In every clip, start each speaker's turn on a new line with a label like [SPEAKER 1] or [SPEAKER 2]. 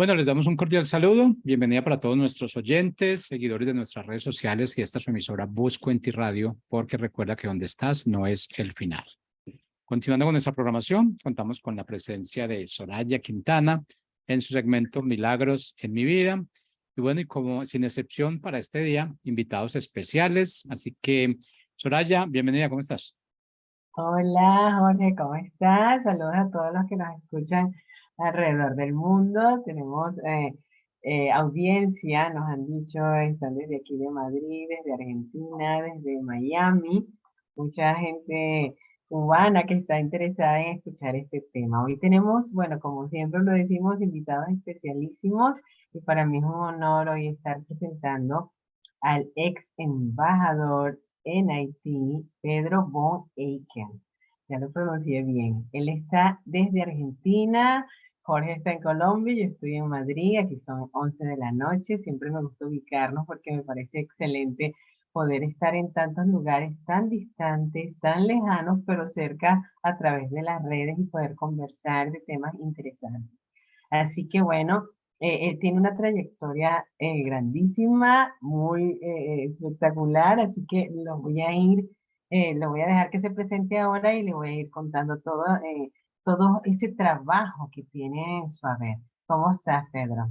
[SPEAKER 1] Bueno, les damos un cordial saludo. Bienvenida para todos nuestros oyentes, seguidores de nuestras redes sociales y esta es su emisora Busco en Ti Radio, porque recuerda que donde estás no es el final. Continuando con nuestra programación, contamos con la presencia de Soraya Quintana en su segmento Milagros en mi vida. Y bueno, y como sin excepción para este día, invitados especiales. Así que, Soraya, bienvenida, ¿cómo estás?
[SPEAKER 2] Hola Jorge, ¿cómo estás? Saludos a todos los que nos escuchan alrededor del mundo. Tenemos audiencia, nos han dicho, están desde aquí de Madrid, desde Argentina, desde Miami. Mucha gente cubana que está interesada en escuchar este tema. Hoy tenemos, bueno, como siempre lo decimos, invitados especialísimos y para mí es un honor hoy estar presentando al ex embajador en Haití, Pedro Von Aiken. Ya lo pronuncié bien. Él está desde Argentina, Jorge está en Colombia, yo estoy en Madrid, aquí son 11 de la noche. Siempre me gusta ubicarnos porque me parece excelente poder estar en tantos lugares tan distantes, tan lejanos, pero cerca a través de las redes y poder conversar de temas interesantes. Así que bueno, él tiene una trayectoria grandísima, muy espectacular, así que lo voy a dejar que se presente ahora y le voy a ir contando todo ese trabajo que tiene en su haber. ¿Cómo estás, Pedro?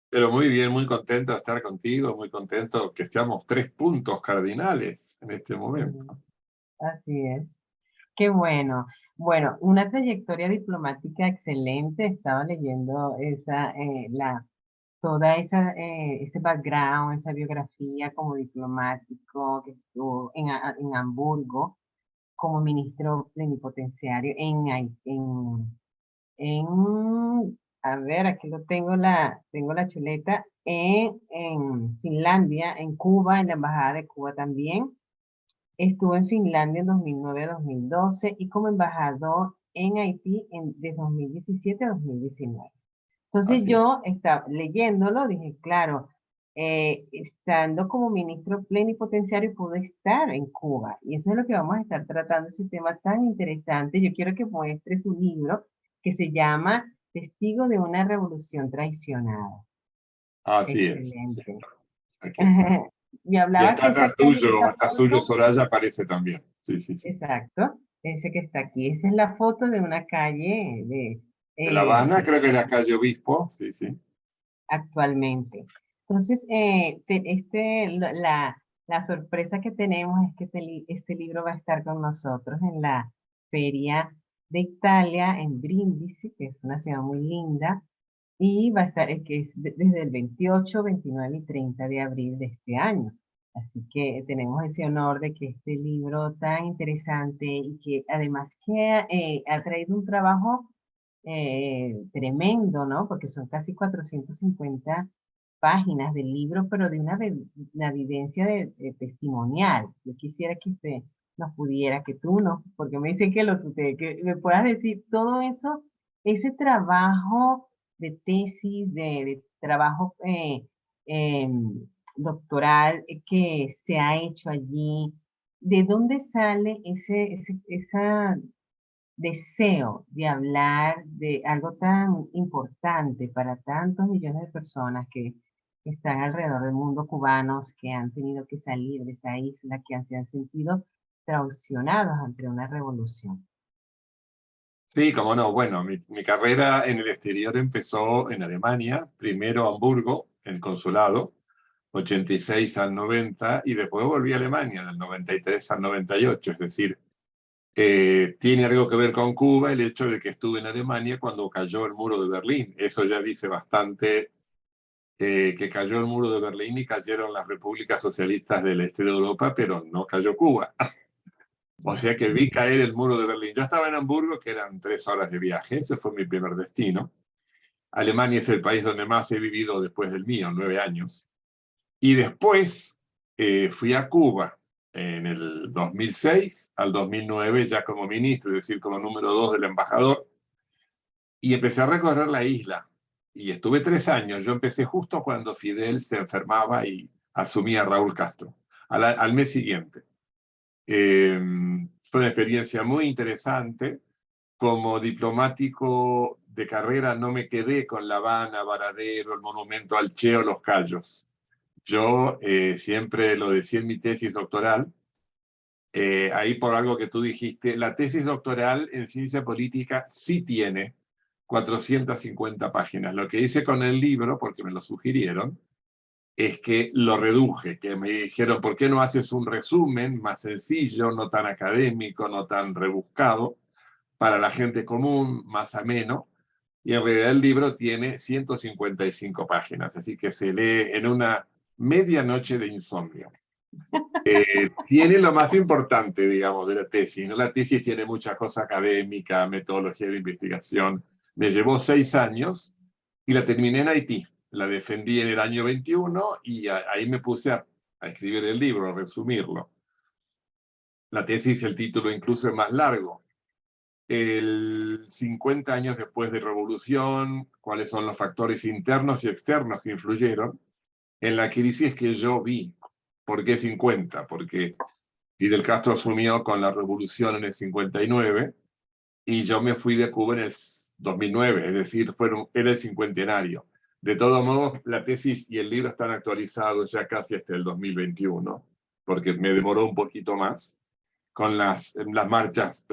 [SPEAKER 3] Pero muy bien, muy contento de estar contigo, muy contento que estemos 3 puntos cardinales en este
[SPEAKER 2] Mm,
[SPEAKER 3] momento.
[SPEAKER 2] así es. Qué bueno. Bueno, una trayectoria diplomática excelente. Estaba leyendo toda ese background, esa biografía como diplomático que estuvo en Hamburgo como ministro plenipotenciario a ver, aquí tengo la chuleta, en Finlandia, en Cuba, en la Embajada de Cuba también. Estuvo en Finlandia en 2009-2012 y como embajador en Haití de 2017 a 2019. Entonces
[SPEAKER 3] Así es.
[SPEAKER 2] yo estaba leyéndolo, dije, claro, estando como ministro plenipotenciario pudo estar en Cuba. Y eso es lo que vamos a estar tratando, ese tema tan interesante. Yo quiero que muestre su libro que se llama Testigo de una revolución traicionada.
[SPEAKER 3] Así es.
[SPEAKER 2] Excelente.
[SPEAKER 3] Aquí está.
[SPEAKER 2] Me
[SPEAKER 3] Y
[SPEAKER 2] hablaba
[SPEAKER 3] está
[SPEAKER 2] que
[SPEAKER 3] atrás
[SPEAKER 2] esa
[SPEAKER 3] tuyo,
[SPEAKER 2] foto,
[SPEAKER 3] Soraya, aparece también. Sí, sí, sí.
[SPEAKER 2] exacto, ese que está aquí, esa es la foto de una calle
[SPEAKER 3] De La Habana,
[SPEAKER 2] que
[SPEAKER 3] creo que es la calle Obispo. Sí, sí.
[SPEAKER 2] actualmente. Entonces, la sorpresa que tenemos es que este libro va a estar con nosotros en la Feria de Italia en Brindisi, que es una ciudad muy linda, y va a estar, desde el 28, 29 y 30 de abril de este año. Así que tenemos ese honor de que este libro tan interesante y que además que ha traído un trabajo tremendo, ¿no? Porque son casi 450 páginas del libro, pero de una vivencia de testimonial. Yo quisiera que usted nos pudiera, que tú no, porque me dicen que me puedas decir todo eso, ese trabajo de tesis, de trabajo doctoral que se ha hecho allí. ¿De dónde sale esa deseo de hablar de algo tan importante para tantos millones de personas que están alrededor del mundo, cubanos que han tenido que salir de esa isla, se han sentido traicionados ante una revolución?
[SPEAKER 3] Sí, cómo no. Bueno, mi carrera en el exterior empezó en Alemania, primero Hamburgo, en el consulado, 86 al 90, y después volví a Alemania, del 93 al 98, es decir, tiene algo que ver con Cuba el hecho de que estuve en Alemania cuando cayó el muro de Berlín. Eso ya dice bastante, que cayó el muro de Berlín y cayeron las repúblicas socialistas del este de Europa, pero no cayó Cuba. O sea que vi caer el muro de Berlín. Yo estaba en Hamburgo, que eran 3 horas de viaje, ese fue mi primer destino. Alemania es el país donde más he vivido después del mío, 9 años. Y después fui a Cuba en el 2006 al 2009, ya como ministro, es decir, como número 2 del embajador, y empecé a recorrer la isla. Y estuve 3 años. Yo empecé justo cuando Fidel se enfermaba y asumía a Raúl Castro, al mes siguiente. Fue una experiencia muy interesante. Como diplomático de carrera no me quedé con La Habana, Varadero, el Monumento al Che o Los Cayos. Yo siempre lo decía en mi tesis doctoral, ahí por algo que tú dijiste, la tesis doctoral en ciencia política sí tiene 450 páginas. Lo que hice con el libro, porque me lo sugirieron, es que lo reduje, que me dijeron, ¿por qué no haces un resumen más sencillo, no tan académico, no tan rebuscado, para la gente común, más ameno? Y en realidad el libro tiene 155 páginas, así que se lee en una medianoche de insomnio. Tiene lo más importante, digamos, de la tesis, ¿no? La tesis tiene mucha cosa académica, metodología de investigación. Me llevó 6 años y la terminé en Haití. La defendí en el año 21 y ahí me puse a escribir el libro, a resumirlo. La tesis, el título incluso es más largo. 50 años después de Revolución, cuáles son los factores internos y externos que influyeron en la crisis que yo vi. ¿Por qué 50? Porque Fidel Castro asumió con la revolución en el 59 y yo me fui de Cuba en el 2009, es decir, era el cincuentenario. De todos modos, la tesis y el libro están actualizados ya casi hasta el 2021, porque me demoró un poquito más, con las marchas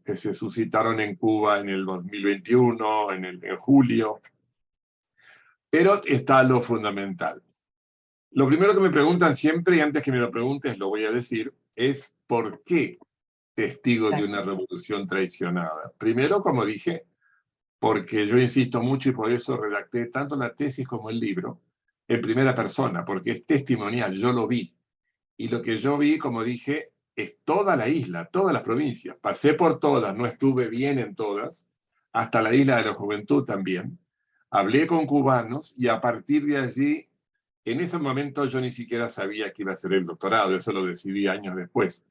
[SPEAKER 3] que se suscitaron en Cuba en el 2021, en julio. Pero está lo fundamental. Lo primero que me preguntan siempre, y antes que me lo preguntes lo voy a decir, es ¿por qué testigo de una revolución traicionada? Primero, como dije, porque yo insisto mucho y por eso redacté tanto la tesis como el libro en primera persona, porque es testimonial, yo lo vi. Y lo que yo vi, como dije, es toda la isla, todas las provincias. Pasé por todas, no estuve bien en todas, hasta la Isla de la Juventud también. Hablé con cubanos y a partir de allí, en ese momento yo ni siquiera sabía que iba a hacer el doctorado, eso lo decidí años después.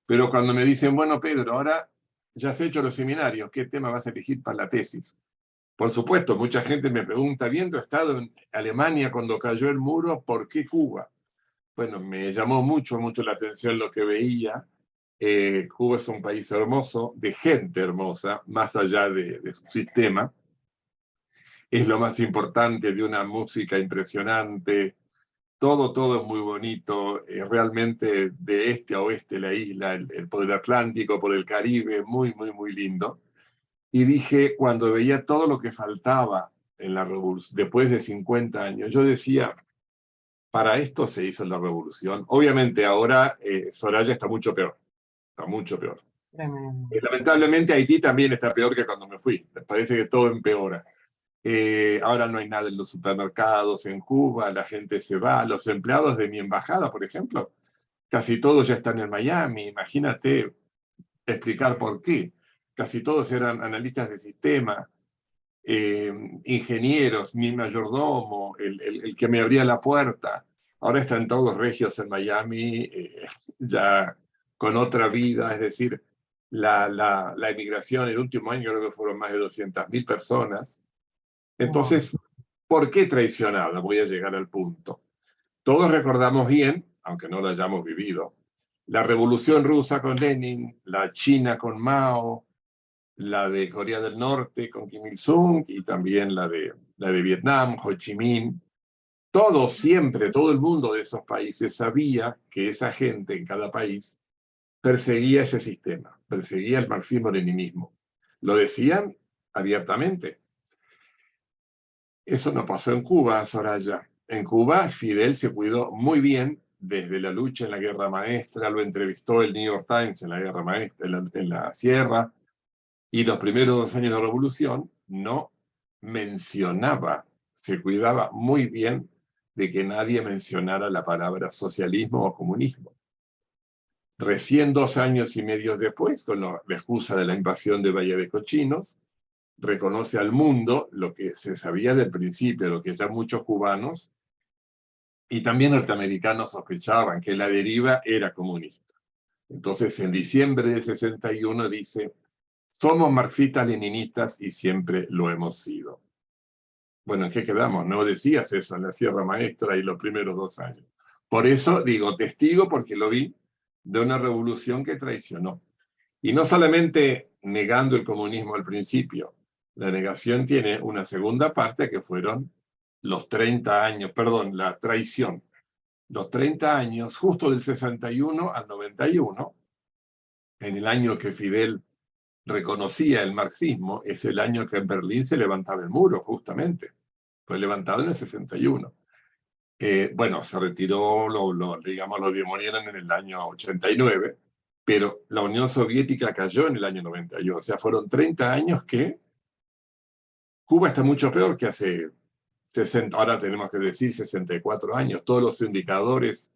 [SPEAKER 3] Pero cuando me dicen, bueno, Pedro, ahora ya has hecho los seminarios, ¿qué tema vas a elegir para la tesis? Por supuesto, mucha gente me pregunta, habiendo estado en Alemania cuando cayó el muro, ¿por qué Cuba? Bueno, me llamó mucho la atención lo que veía. Cuba es un país hermoso, de gente hermosa, más allá de su sistema. Es lo más importante, de una música impresionante. Todo es muy bonito. Realmente de este a oeste la isla, por el Atlántico, por el Caribe, muy lindo. Y dije, cuando veía todo lo que faltaba en la revolución, después de 50 años, yo decía, para esto se hizo la revolución. Obviamente ahora Soraya está mucho peor, está mucho peor. Lamentablemente Haití también está peor que cuando me fui, me parece que todo empeora. Ahora no hay nada en los supermercados en Cuba, la gente se va, los empleados de mi embajada, por ejemplo, casi todos ya están en Miami, imagínate explicar por qué. Casi todos eran analistas de sistema, ingenieros, mi mayordomo, el que me abría la puerta. Ahora están todos regios en Miami, ya con otra vida, es decir, la emigración el último año creo que fueron más de 200.000 personas. Entonces, ¿por qué traicionada? Voy a llegar al punto. Todos recordamos bien, aunque no lo hayamos vivido, la revolución rusa con Lenin, la China con Mao, la de Corea del Norte con Kim Il-sung y también la de Vietnam, Ho Chi Minh. Todos, siempre, todo el mundo de esos países sabía que esa gente en cada país perseguía ese sistema, perseguía el marxismo-leninismo. Lo decían abiertamente. Eso no pasó en Cuba, Soraya. En Cuba, Fidel se cuidó muy bien desde la lucha en la Guerra Maestra, lo entrevistó el New York Times en la Guerra Maestra, en la Sierra, y los primeros 2 años de revolución no mencionaba, se cuidaba muy bien de que nadie mencionara la palabra socialismo o comunismo. Recién 2 años y medio después, con la excusa de la invasión de Valle de Cochinos, reconoce al mundo lo que se sabía del principio, lo que ya muchos cubanos y también norteamericanos sospechaban, que la deriva era comunista. Entonces, en diciembre de 61 dice, somos marxistas-leninistas y siempre lo hemos sido. Bueno, ¿en qué quedamos? No decías eso en la Sierra Maestra y los primeros 2 años. Por eso digo testigo, porque lo vi, de una revolución que traicionó. Y no solamente negando el comunismo al principio, La negación tiene una segunda parte que fueron los 30 años, perdón, la traición. Los 30 años, justo del 61 al 91, en el año que Fidel reconocía el marxismo, es el año que en Berlín se levantaba el muro, justamente. Fue levantado en el 61. Bueno, se retiró, digamos, lo demonieron en el año 89, pero la Unión Soviética cayó en el año 91. O sea, fueron 30 años que Cuba está mucho peor que hace 60, ahora tenemos que decir 64 años. Todos los indicadores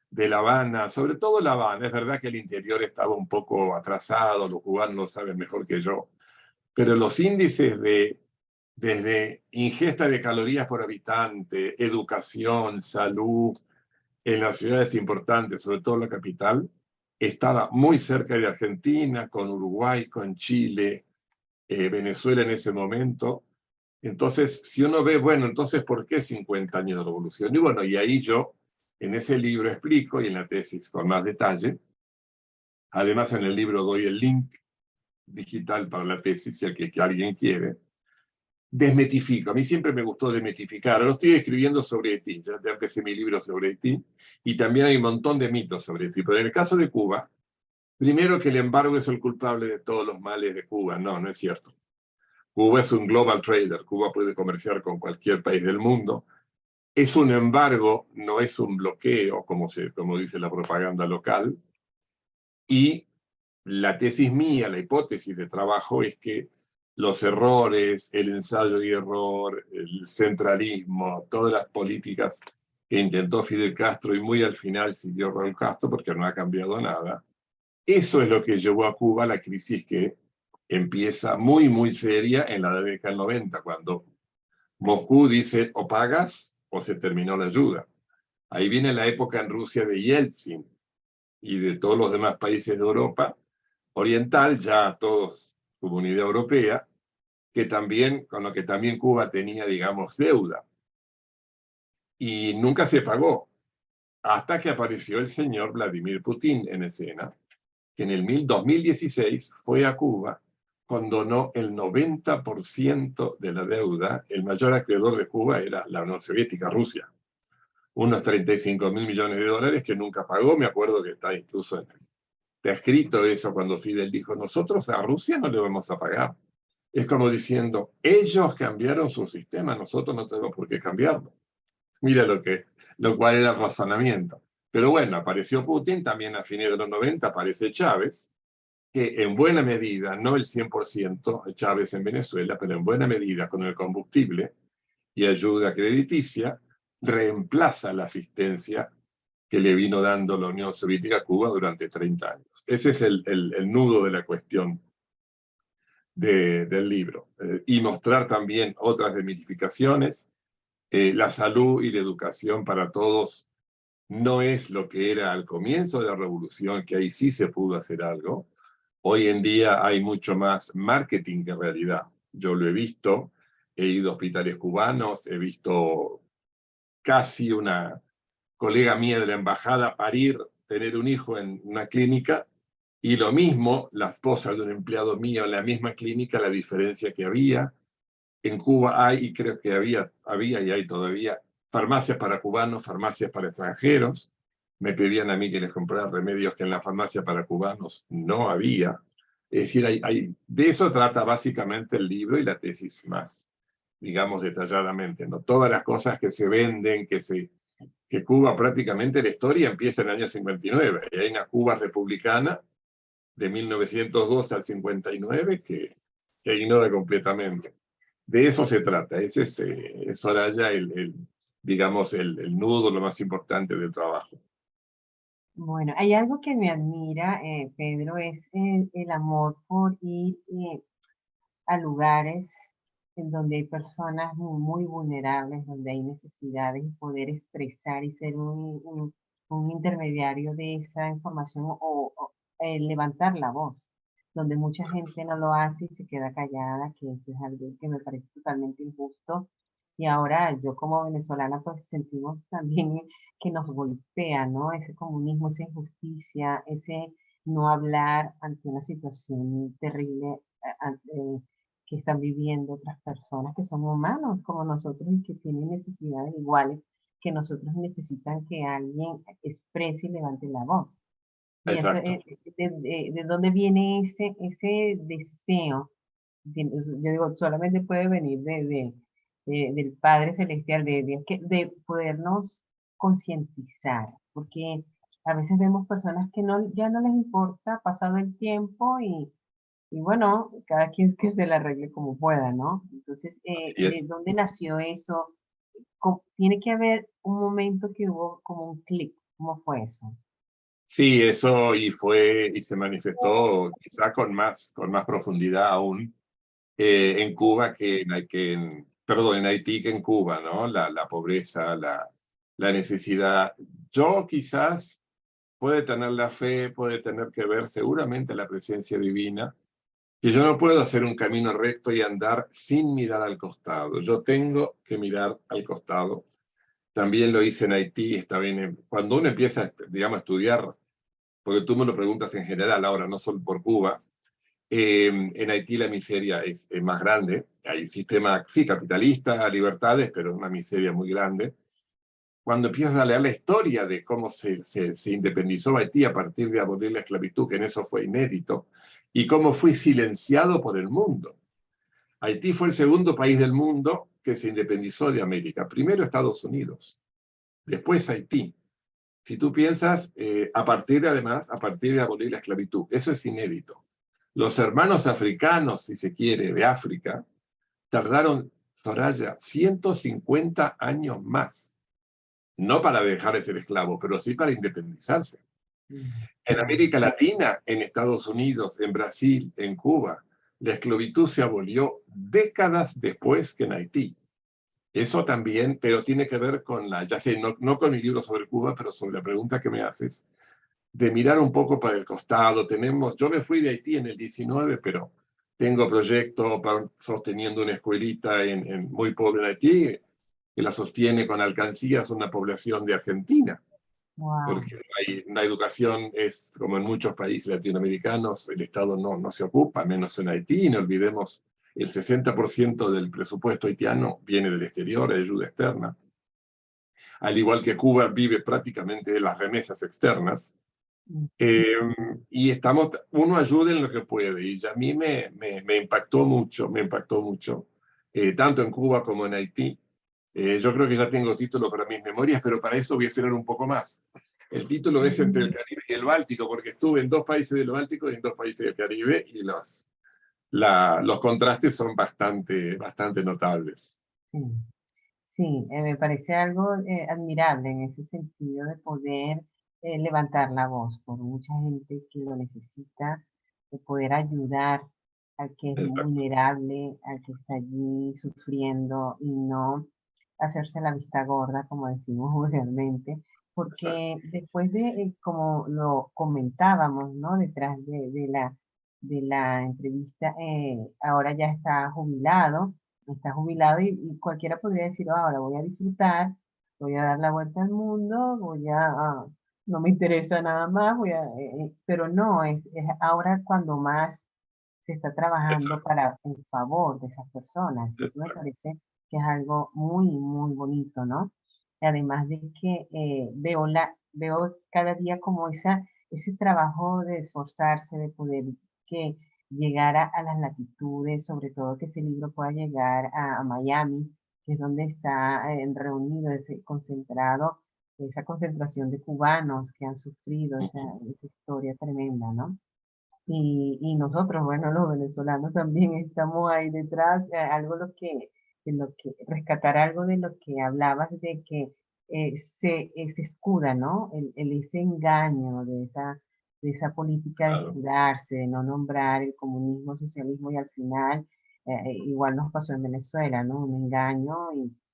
[SPEAKER 3] de La Habana, sobre todo La Habana, es verdad que el interior estaba un poco atrasado, los cubanos lo saben mejor que yo, pero los índices desde ingesta de calorías por habitante, educación, salud, en las ciudades importantes, sobre todo la capital, estaba muy cerca de Argentina, con Uruguay, con Chile, Venezuela en ese momento. Entonces, si uno ve, bueno, entonces, ¿por qué 50 años de revolución? Y bueno, y ahí yo, en ese libro explico, y en la tesis con más detalle, además en el libro doy el link digital para la tesis, si que alguien quiere, desmitifico. A mí siempre me gustó desmitificar. Ahora estoy escribiendo sobre Haití, ya empecé mi libro sobre Haití, y también hay un montón de mitos sobre Haití. Pero en el caso de Cuba, primero que el embargo es el culpable de todos los males de Cuba. No, no es cierto. Cuba es un global trader. Cuba puede comerciar con cualquier país del mundo. Es un embargo, no es un bloqueo, como dice la propaganda local. Y la tesis mía, la hipótesis de trabajo es que los errores, el ensayo y error, el centralismo, todas las políticas que intentó Fidel Castro y muy al final siguió Raúl Castro porque no ha cambiado nada, eso es lo que llevó a Cuba a la crisis que empieza muy, muy seria en la década del 90, cuando Moscú dice o pagas o se terminó la ayuda. Ahí viene la época en Rusia de Yeltsin y de todos los demás países de Europa oriental, ya todos Comunidad Europea, que también, con lo que también Cuba tenía, digamos, deuda. Y nunca se pagó, hasta que apareció el señor Vladimir Putin en escena, que en el 2016 fue a Cuba, condonó el 90% de la deuda. El mayor acreedor de Cuba era la Unión Soviética, Rusia. Unos 35.000 millones de dólares que nunca pagó. Me acuerdo que está incluso está escrito eso cuando Fidel dijo, nosotros a Rusia no le vamos a pagar. Es como diciendo, ellos cambiaron su sistema, nosotros no tenemos por qué cambiarlo. Mira lo cual era el razonamiento. Pero bueno, apareció Putin, también a fines de los 90 aparece Chávez, que en buena medida, no el 100% Chávez en Venezuela, pero en buena medida con el combustible y ayuda crediticia, reemplaza la asistencia que le vino dando la Unión Soviética a Cuba durante 30 años. Ese es el nudo de la cuestión del libro. Y mostrar también otras desmitificaciones. La salud y la educación para todos no es lo que era al comienzo de la revolución, que ahí sí se pudo hacer algo. Hoy en día hay mucho más marketing que realidad. Yo lo he visto, he ido a hospitales cubanos, he visto casi una colega mía de la embajada parir, tener un hijo en una clínica, y lo mismo, la esposa de un empleado mío en la misma clínica, la diferencia que había. En Cuba hay, y creo que había y hay todavía, farmacias para cubanos, farmacias para extranjeros. Me pedían a mí que les comprara remedios que en la farmacia para cubanos no había. Es decir, de eso trata básicamente el libro y la tesis más, digamos, detalladamente, ¿no? Todas las cosas que se venden, que Cuba prácticamente la historia empieza en el año 59, y hay una Cuba republicana de 1912 al 59 que ignora completamente. De eso se trata, ese es Soraya digamos, el nudo, lo más importante del trabajo.
[SPEAKER 2] Bueno, hay algo que me admira, Pedro, es el amor por ir a lugares en donde hay personas muy vulnerables, donde hay necesidades y poder expresar y ser un intermediario de esa información o levantar la voz, donde mucha gente no lo hace y se queda callada, que eso es algo que me parece totalmente injusto. Y ahora yo como venezolana pues sentimos también que nos golpea, ¿no? Ese comunismo, esa injusticia, ese no hablar ante una situación terrible que están viviendo otras personas que son humanos como nosotros y que tienen necesidades iguales que nosotros necesitan que alguien exprese y levante la voz. Y eso
[SPEAKER 3] Exacto.
[SPEAKER 2] es de dónde viene ese deseo. Yo digo, solamente puede venir del Padre Celestial, de podernos concientizar, porque a veces vemos personas que no, ya no les importa, pasado el tiempo y bueno, cada quien que se la arregle como pueda, ¿no? Entonces,
[SPEAKER 3] Así
[SPEAKER 2] ¿de
[SPEAKER 3] es.
[SPEAKER 2] dónde nació eso? Tiene que haber un momento que hubo como un clic. ¿Cómo fue eso?
[SPEAKER 3] Sí, eso y se manifestó quizá con más profundidad aún en Cuba perdón, en Haití que en Cuba, ¿no? La pobreza, la necesidad. Yo quizás puede tener la fe, puede tener que ver seguramente la presencia divina, que yo no puedo hacer un camino recto y andar sin mirar al costado. Yo tengo que mirar al costado. También lo hice en Haití, está bien. Cuando uno empieza, digamos, a estudiar, porque tú me lo preguntas en general ahora, no solo por Cuba, en Haití la miseria es más grande. Hay sistema, sí, capitalista, libertades, pero una miseria muy grande. Cuando empiezas a leer la historia de cómo se independizó Haití a partir de abolir la esclavitud, que en eso fue inédito, y cómo fue silenciado por el mundo. Haití fue el segundo país del mundo que se independizó de América. Primero Estados Unidos, después Haití. Si tú piensas, además, a partir de abolir la esclavitud, eso es inédito. Los hermanos africanos, si se quiere, de África, tardaron, Soraya, 150 años más, no para dejar de ser esclavos, pero sí para independizarse. En
[SPEAKER 2] Wow.
[SPEAKER 3] América Latina, en Estados Unidos, en Brasil, en Cuba, la esclavitud se abolió décadas después que en Haití. Eso también, pero tiene que ver con ya sé, no con mi libro sobre Cuba, pero sobre la pregunta que me haces, de mirar un poco para el costado. Yo me fui de Haití en el 19, pero tengo proyectos sosteniendo una escuelita muy pobre en Haití, que la sostiene con alcancías una población de Argentina,
[SPEAKER 2] Wow.
[SPEAKER 3] porque la educación es, como en muchos países latinoamericanos, el Estado no se ocupa, menos en Haití, no olvidemos, el 60% del presupuesto haitiano viene del exterior, de ayuda externa. Al igual que Cuba vive prácticamente de las remesas externas, eh, y uno ayuda en lo que puede, y a mí me impactó mucho, tanto en Cuba como en Haití. Yo creo que ya tengo título para mis memorias, pero para eso voy a esperar un poco más. El título es Entre el Caribe y el Báltico, porque estuve en 2 países del Báltico y en 2 países del Caribe, y los contrastes son bastante notables.
[SPEAKER 2] Sí, sí, me parece algo admirable en ese sentido de poder levantar la voz por mucha gente que lo necesita, de poder ayudar al que es
[SPEAKER 3] Exacto.
[SPEAKER 2] vulnerable, al que está allí sufriendo y no hacerse la vista gorda, como decimos vulgarmente,
[SPEAKER 3] Exacto.
[SPEAKER 2] porque después de, como lo comentábamos, ¿no? Detrás de la entrevista, ahora ya está jubilado y cualquiera podría decir, "Ah, ahora voy a disfrutar, voy a dar la vuelta al mundo, no me interesa nada más, pero no, es ahora cuando más se está trabajando
[SPEAKER 3] Exacto.
[SPEAKER 2] en favor de esas personas. Y eso me
[SPEAKER 3] Exacto.
[SPEAKER 2] parece que es algo muy, muy bonito, ¿no? Y además de que veo cada día como ese trabajo de esforzarse, de poder que llegar a las latitudes, sobre todo que ese libro pueda llegar a Miami, que es donde está reunido esa concentración de cubanos que han sufrido esa historia tremenda, ¿no? Y nosotros, bueno, los venezolanos también estamos ahí detrás, rescatar algo de lo que hablabas de que se escuda, ¿no? Ese engaño de esa política de
[SPEAKER 3] Claro.
[SPEAKER 2] escudarse, de no nombrar el comunismo, socialismo y al final, igual nos pasó en Venezuela, ¿no? Un engaño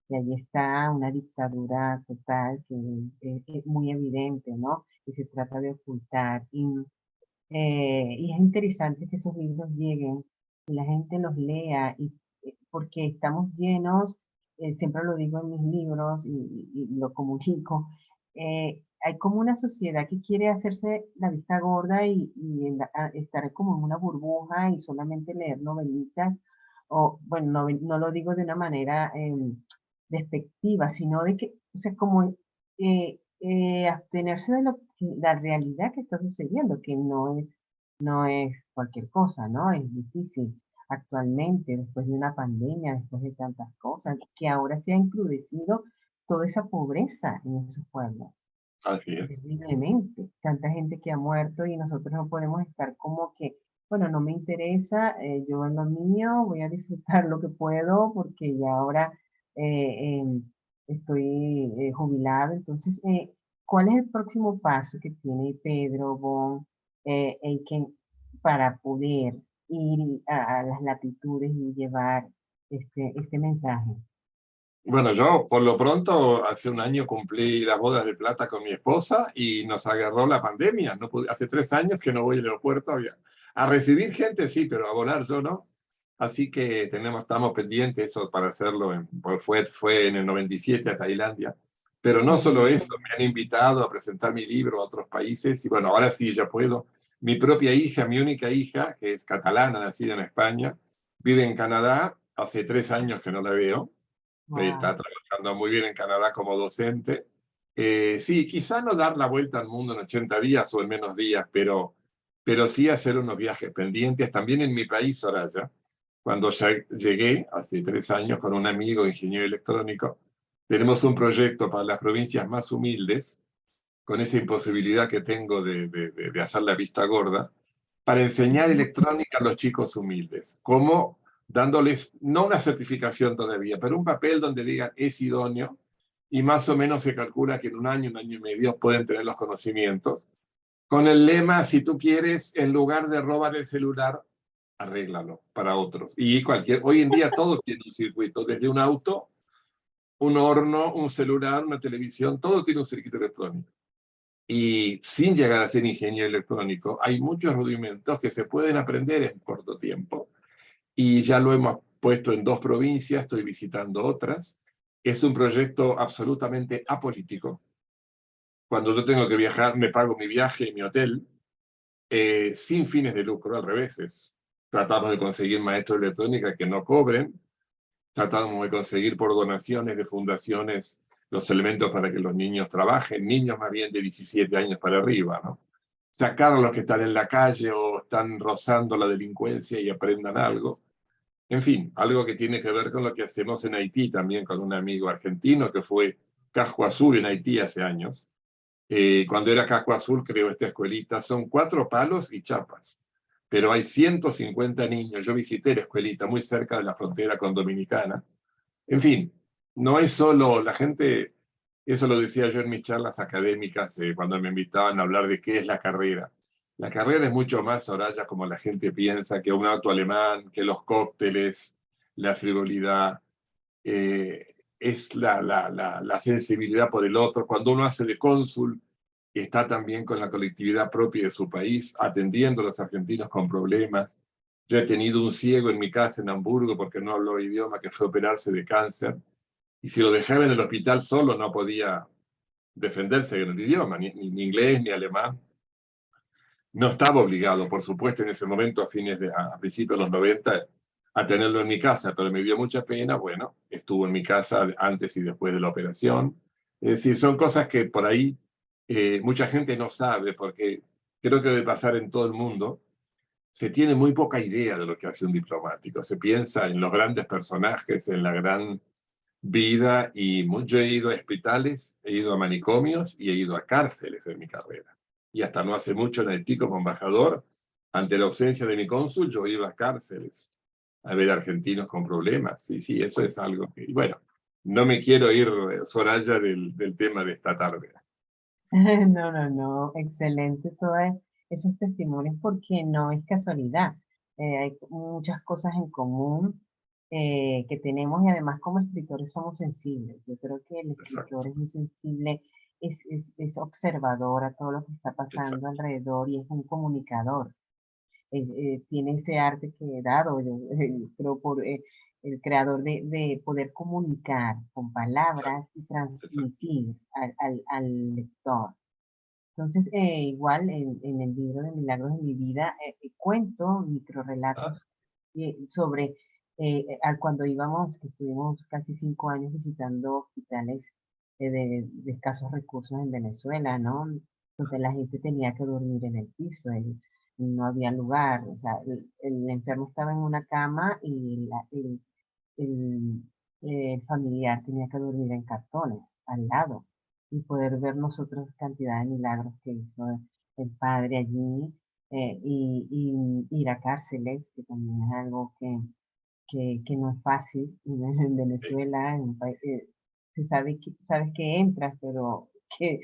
[SPEAKER 2] y allí está una dictadura total que es muy evidente, ¿no? Y se trata de ocultar. Y es interesante que esos libros lleguen y la gente los lea, porque estamos llenos, siempre lo digo en mis libros y lo comunico, hay como una sociedad que quiere hacerse la vista gorda estar como en una burbuja y solamente leer novelitas o bueno, no lo digo de una manera despectiva, sino de que, o sea, como abstenerse de la realidad que está sucediendo, que no es cualquier cosa, ¿no? Es difícil actualmente, después de una pandemia, después de tantas cosas, que ahora se ha encrudecido toda esa pobreza en esos pueblos.
[SPEAKER 3] Así es.
[SPEAKER 2] Terriblemente, tanta gente que ha muerto y nosotros no podemos estar como que, bueno, no me interesa, yo en lo mío voy a disfrutar lo que puedo porque ya ahora estoy jubilado. Entonces, ¿cuál es el próximo paso que tiene Pedro Bon Eiken para poder ir a las latitudes y llevar este mensaje?
[SPEAKER 3] Bueno, yo por lo pronto hace un año cumplí las bodas de plata con mi esposa y nos agarró la pandemia. No hace 3 años que no voy al aeropuerto a recibir gente, sí, pero a volar yo no. Así que estamos pendientes eso para hacerlo. Pues fue en el 97 a Tailandia. Pero no solo
[SPEAKER 2] Ujú.
[SPEAKER 3] eso, me han invitado a presentar mi libro a otros países y bueno, ahora sí ya puedo. Mi propia hija, mi única hija, que es catalana, nacida en España, vive en Canadá. Hace 3 años que no la veo. Está
[SPEAKER 2] Wow.
[SPEAKER 3] trabajando muy bien en Canadá como docente. Sí, quizá no dar la vuelta al mundo en 80 días o en menos días, pero sí hacer unos viajes pendientes. También en mi país, Soraya, cuando ya llegué hace 3 años con un amigo ingeniero electrónico, tenemos un proyecto para las provincias más humildes, con esa imposibilidad que tengo de hacer la vista gorda, para enseñar electrónica a los chicos humildes. ¿Cómo? Dándoles, no una certificación todavía, pero un papel donde digan es idóneo y más o menos se calcula que en un año y medio pueden tener los conocimientos. Con el lema, si tú quieres, en lugar de robar el celular, arréglalo para otros. Y hoy en día todo tiene un circuito, desde un auto, un horno, un celular, una televisión, todo tiene un circuito electrónico. Y sin llegar a ser ingeniero electrónico, hay muchos rudimentos que se pueden aprender en corto tiempo. Y ya lo hemos puesto en 2 provincias, estoy visitando otras. Es un proyecto absolutamente apolítico. Cuando yo tengo que viajar, me pago mi viaje y mi hotel, sin fines de lucro, al revés. Tratamos de conseguir maestros de electrónica que no cobren, tratamos de conseguir por donaciones de fundaciones los elementos para que los niños trabajen, niños más bien de 17 años para arriba, ¿no? Sacar a los que están en la calle o están rozando la delincuencia y aprendan algo. En fin, algo que tiene que ver con lo que hacemos en Haití también con un amigo argentino que fue Casco Azul en Haití hace años. Cuando era Casco Azul creó esta escuelita, son 4 palos y chapas, pero hay 150 niños. Yo visité la escuelita muy cerca de la frontera con Dominicana. En fin, no es solo la gente, eso lo decía yo en mis charlas académicas cuando me invitaban a hablar de qué es la carrera. La carrera es mucho más, Soraya, como la gente piensa, que un auto alemán, que los cócteles, la frivolidad, es la sensibilidad por el otro. Cuando uno hace de cónsul, está también con la colectividad propia de su país, atendiendo a los argentinos con problemas. Yo he tenido un ciego en mi casa en Hamburgo porque no habló idioma, que fue a operarse de cáncer. Y si lo dejaba en el hospital solo, no podía defenderse en el idioma, ni inglés ni alemán. No estaba obligado, por supuesto, en ese momento, a principios de los 90, a tenerlo en mi casa, pero me dio mucha pena. Bueno, estuvo en mi casa antes y después de la operación. Es decir, son cosas que por ahí mucha gente no sabe, porque creo que debe pasar en todo el mundo. Se tiene muy poca idea de lo que hace un diplomático. Se piensa en los grandes personajes, en la gran vida, y yo he ido a hospitales, he ido a manicomios y he ido a cárceles en mi carrera. Y hasta no hace mucho en Haití como embajador, ante la ausencia de mi cónsul, yo iba a cárceles a ver argentinos con problemas. Sí, sí, eso es algo que, y bueno, no me quiero ir, Soraya, del tema de esta tarde.
[SPEAKER 2] No, excelente todos esos testimonios porque no es casualidad. Hay muchas cosas en común que tenemos y además como escritores somos sensibles. Yo creo que el escritor
[SPEAKER 3] Exacto,
[SPEAKER 2] es muy sensible, es observador a todo lo que está pasando
[SPEAKER 3] exacto,
[SPEAKER 2] alrededor y es un comunicador. Tiene ese arte que he dado, yo, creo, por el creador de poder comunicar con
[SPEAKER 3] exacto,
[SPEAKER 2] palabras y
[SPEAKER 3] exacto.
[SPEAKER 2] transmitir al lector. Entonces, igual en el libro de Milagros de mi vida, cuento
[SPEAKER 3] Ah,
[SPEAKER 2] microrelatos sobre, cuando íbamos, que estuvimos casi 5 años visitando hospitales de escasos recursos en Venezuela, ¿no? Donde la gente tenía que dormir en el piso, no había lugar, o sea, el enfermo estaba en una cama y el, el familiar tenía que dormir en cartones al lado y poder ver nosotros cantidad de milagros que hizo el Padre allí, y ir a cárceles, que también es algo que no es fácil en
[SPEAKER 3] Sí.
[SPEAKER 2] Venezuela, en un país, se sabe que, sabes que entras, pero que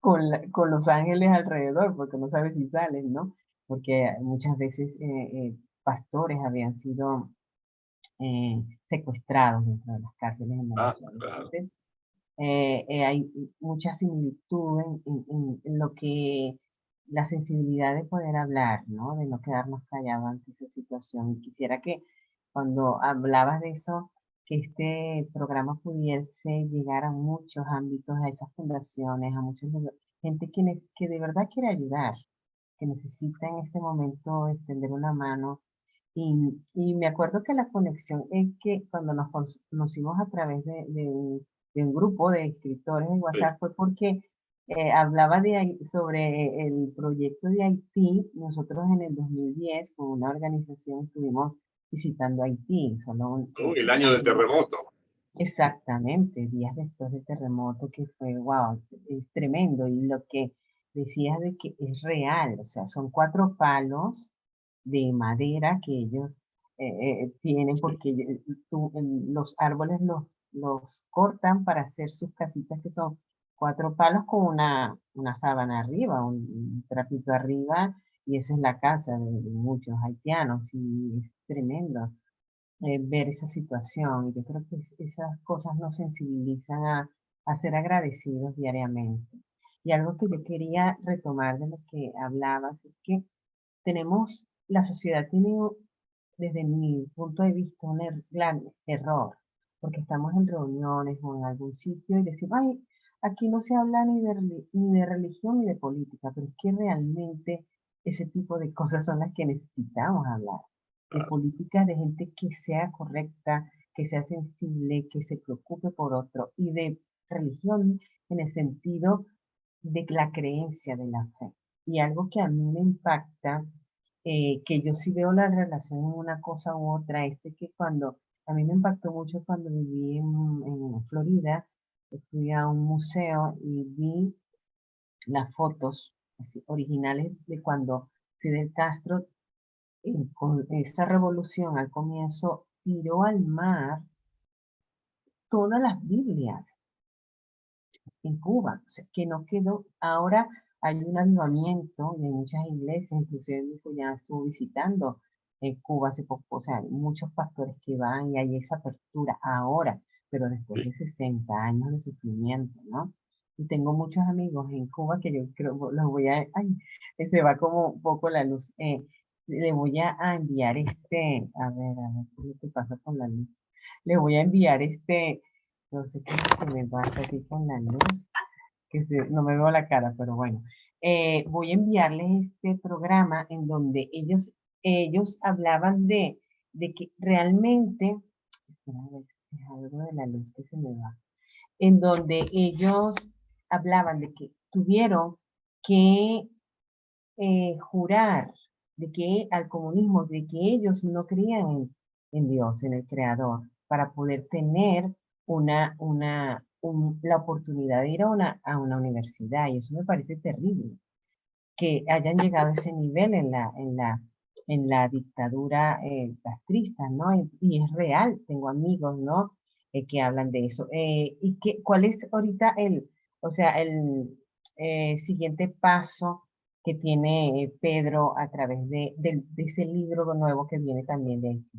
[SPEAKER 2] con los ángeles alrededor, porque no sabes si sales, ¿no? Porque muchas veces pastores habían sido secuestrados dentro de las cárceles en
[SPEAKER 3] Ah,
[SPEAKER 2] Venezuela.
[SPEAKER 3] claro.
[SPEAKER 2] Entonces, hay mucha similitud en lo que la sensibilidad de poder hablar, ¿no? De no quedarnos callados ante esa situación. Y quisiera que cuando hablabas de eso, que este programa pudiese llegar a muchos ámbitos, a esas fundaciones, a muchos gente que de verdad quiere ayudar, que necesita en este momento extender una mano. Y me acuerdo que la conexión es que cuando nos conocimos a través de un grupo de escritores en
[SPEAKER 3] Sí.
[SPEAKER 2] WhatsApp fue porque hablaba sobre el proyecto de Haití. Nosotros en el 2010 con una organización estuvimos visitando Haití, solo
[SPEAKER 3] Uy, el año del terremoto.
[SPEAKER 2] exactamente, días después del terremoto que fue, wow, es tremendo. Y lo que decías de que es real, o sea, son 4 palos de madera que ellos tienen
[SPEAKER 3] Sí.
[SPEAKER 2] porque los árboles los cortan para hacer sus casitas que son 4 palos con una sábana arriba, un trapito arriba, y esa es la casa de muchos haitianos y es tremendo ver esa situación. Y yo creo que esas cosas nos sensibilizan a ser agradecidos diariamente. Y algo que yo quería retomar de lo que hablabas es que la sociedad tiene, desde mi punto de vista, un gran error, porque estamos en reuniones o en algún sitio y decimos, ay, aquí no se habla ni de religión ni de política, pero es que realmente ese tipo de cosas son las que necesitamos hablar, de
[SPEAKER 3] Ah,
[SPEAKER 2] política, de gente que sea correcta, que sea sensible, que se preocupe por otro, y de religión en el sentido de la creencia de la fe. Y algo que a mí me impacta, que yo sí veo la relación en una cosa u otra, es de que a mí me impactó mucho cuando viví en Florida, fui a un museo y vi las fotos así, originales de cuando Fidel Castro, con esa revolución al comienzo, tiró al mar todas las Biblias en Cuba, o sea, que no quedó. Ahora hay un avivamiento y hay muchas iglesias, inclusive mi cuñada estuvo visitando Cuba hace poco, o sea, hay muchos pastores que van y hay esa apertura ahora, pero después
[SPEAKER 3] sí.
[SPEAKER 2] de 60 años de sufrimiento, ¿no? Y tengo muchos amigos en Cuba que yo creo, los voy ay, se va como un poco la luz. Le voy a enviar a ver, ¿qué es lo que pasa con la luz? Le voy a enviar no sé qué es lo que me pasa aquí con la luz, no me veo la cara, pero bueno. Voy a enviarles este programa en donde ellos hablaban de que realmente, espera, a ver, es algo de la luz que se me va, en donde ellos hablaban de que tuvieron que jurar de que al comunismo, de que ellos no creían en Dios, en el Creador, para poder tener la oportunidad de ir a una universidad. Y eso me parece terrible, que hayan llegado a ese nivel en la dictadura castrista, ¿no? Y es real, tengo amigos, ¿no? Que hablan de eso. ¿Cuál es ahorita o sea, el siguiente paso que tiene Pedro a través de ese libro nuevo que viene también de Haití?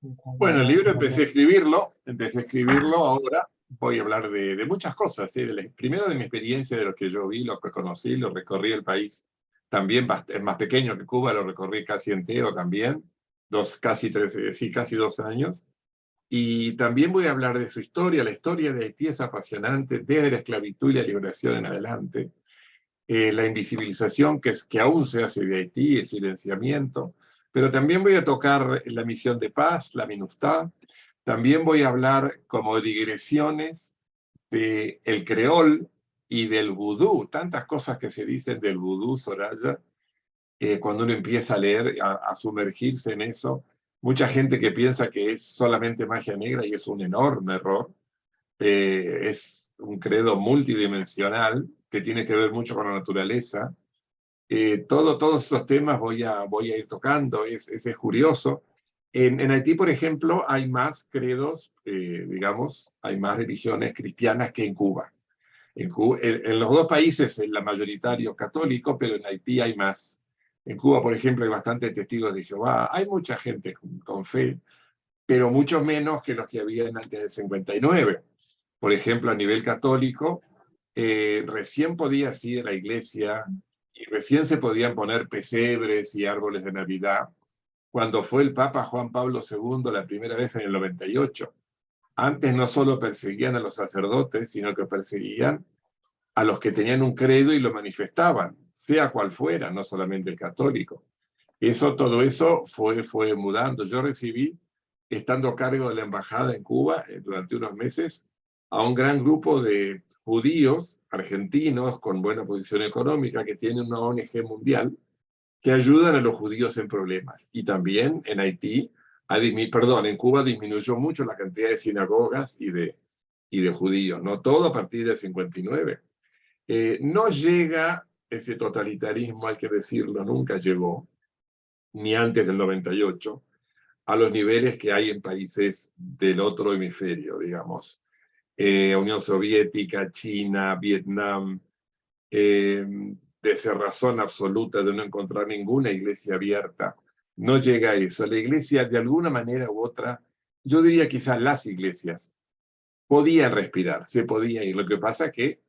[SPEAKER 2] Mientras yo
[SPEAKER 3] Bueno, el
[SPEAKER 2] lo
[SPEAKER 3] libro
[SPEAKER 2] voy
[SPEAKER 3] empecé a escribirlo ahora. Voy a hablar de muchas cosas, ¿sí? Primero de mi experiencia, de lo que yo vi, lo que conocí, lo recorrí el país. También es más pequeño que Cuba, lo recorrí casi entero también, casi 2 años. Y también voy a hablar de su historia. La historia de Haití es apasionante, desde la esclavitud y la liberación en adelante. La invisibilización que aún se hace de Haití, el silenciamiento, pero también voy a tocar la misión de paz, la MINUSTAH. También voy a hablar como digresiones del creol y del vudú, tantas cosas que se dicen del vudú, Soraya, cuando uno empieza a leer, a sumergirse en eso. Mucha gente que piensa que es solamente magia negra y es un enorme error. Es un credo multidimensional que tiene que ver mucho con la naturaleza. Todos esos temas voy a ir tocando, es curioso. En Haití, por ejemplo, hay más credos, digamos, hay más religiones cristianas que en Cuba. En los dos países es la mayoritario católico, pero en Haití hay más. En Cuba, por ejemplo, hay bastantes testigos de Jehová, hay mucha gente con fe, pero mucho menos que los que habían antes del 59. Por ejemplo, a nivel católico, recién podía ir a la iglesia y recién se podían poner pesebres y árboles de Navidad cuando fue el Papa Juan Pablo II la primera vez en el 98. Antes no solo perseguían a los sacerdotes, sino que perseguían a los que tenían un credo y lo manifestaban, sea cual fuera, no solamente el católico. Todo eso fue mudando. Yo recibí, estando a cargo de la embajada en Cuba durante unos meses, a un gran grupo de judíos argentinos con buena posición económica que tienen una ONG mundial que ayudan a los judíos en problemas. Y también en Haití, en Cuba disminuyó mucho la cantidad de sinagogas y de judíos, no todo a partir del 59. No llega ese totalitarismo, hay que decirlo, nunca llegó, ni antes del 98, a los niveles que hay en países del otro hemisferio, digamos. Unión Soviética, China, Vietnam, de cerrazón absoluta de no encontrar ninguna iglesia abierta. No llega a eso. La iglesia, de alguna manera u otra, yo diría quizás las iglesias, podían respirar, se podía ir. Lo que pasa es que,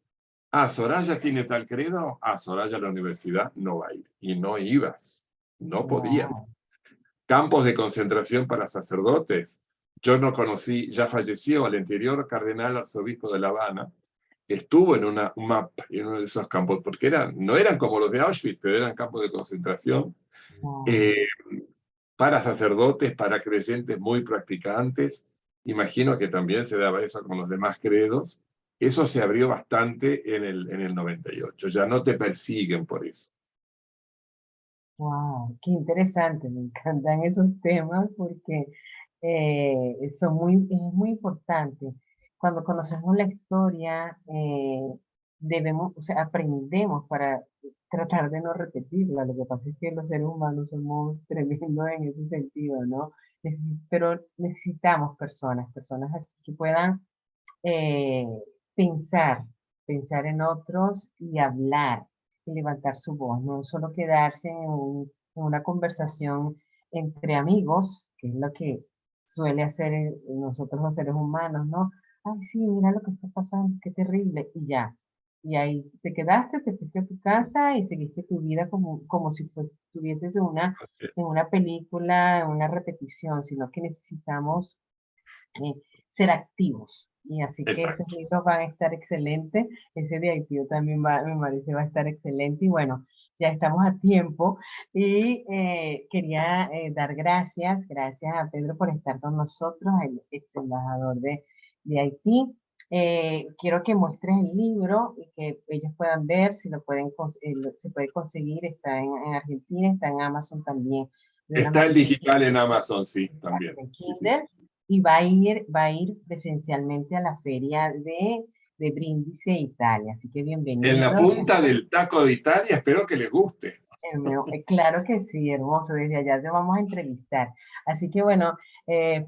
[SPEAKER 3] Soraya tiene tal credo, Soraya a la universidad no va a ir. Y no ibas, no podían.
[SPEAKER 2] Wow.
[SPEAKER 3] Campos de concentración para sacerdotes. Yo no conocí, ya falleció el anterior cardenal arzobispo de La Habana, estuvo en en uno de esos campos, porque no eran como los de Auschwitz, pero eran campos de concentración
[SPEAKER 2] Wow.
[SPEAKER 3] eh, para sacerdotes, para creyentes muy practicantes. Imagino que también se daba eso con los demás credos. Eso se abrió bastante en el 98. Ya no te persiguen por eso.
[SPEAKER 2] Wow, qué interesante, me encantan esos temas porque es muy importante. Cuando conocemos la historia, debemos, o sea, aprendemos para tratar de no repetirla. Lo que pasa es que los seres humanos somos tremendos en ese sentido, ¿no? Pero necesitamos personas así que puedan eh, pensar, pensar en otros y hablar y levantar su voz, no solo quedarse en una conversación entre amigos, que es lo que suele hacer nosotros los seres humanos, ¿no? Ay, sí, mira lo que está pasando, qué terrible, y ya. Y ahí te quedaste, te fuiste a tu casa y seguiste tu vida como si estuvieses en una película, en una repetición, sino que necesitamos ser activos. Y así que esos
[SPEAKER 3] Exacto.
[SPEAKER 2] libros van a estar excelentes. Ese de Haití también me parece va a estar excelente. Y bueno, ya estamos a tiempo. Y quería dar gracias a Pedro por estar con nosotros, el ex embajador de Haití. Quiero que muestres el libro y que ellos puedan ver si lo pueden, se puede conseguir. Está en Argentina, está en Amazon también de una
[SPEAKER 3] Está el
[SPEAKER 2] manera
[SPEAKER 3] digital en Amazon, sí, también.
[SPEAKER 2] en
[SPEAKER 3] Sí, sí.
[SPEAKER 2] Kindle y va a ir presencialmente a la feria de Brindisi, Italia. Así que
[SPEAKER 3] En la
[SPEAKER 2] bienvenido.
[SPEAKER 3] punta del taco de Italia, espero que les guste.
[SPEAKER 2] Claro que sí, hermoso. Desde allá te vamos a entrevistar. Así que bueno,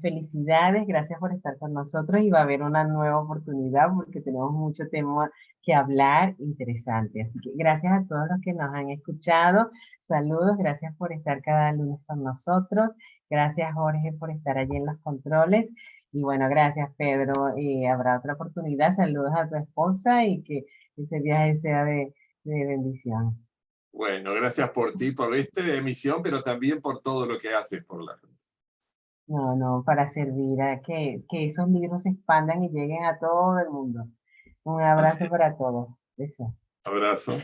[SPEAKER 2] felicidades, gracias por estar con nosotros y va a haber una nueva oportunidad porque tenemos mucho tema que hablar interesante. Así que gracias a todos los que nos han escuchado. Saludos, gracias por estar cada lunes con nosotros. Gracias Jorge por estar allí en los controles. Y bueno, gracias Pedro. Habrá otra oportunidad. Saludos a tu esposa y que ese viaje sea de bendición.
[SPEAKER 3] Bueno, gracias por ti, por esta emisión, pero también por todo lo que haces por la gente.
[SPEAKER 2] No, no, para servir a que esos libros se expandan y lleguen a todo el mundo. Un
[SPEAKER 3] Así
[SPEAKER 2] abrazo
[SPEAKER 3] es.
[SPEAKER 2] para todos. Besos.
[SPEAKER 3] Abrazo.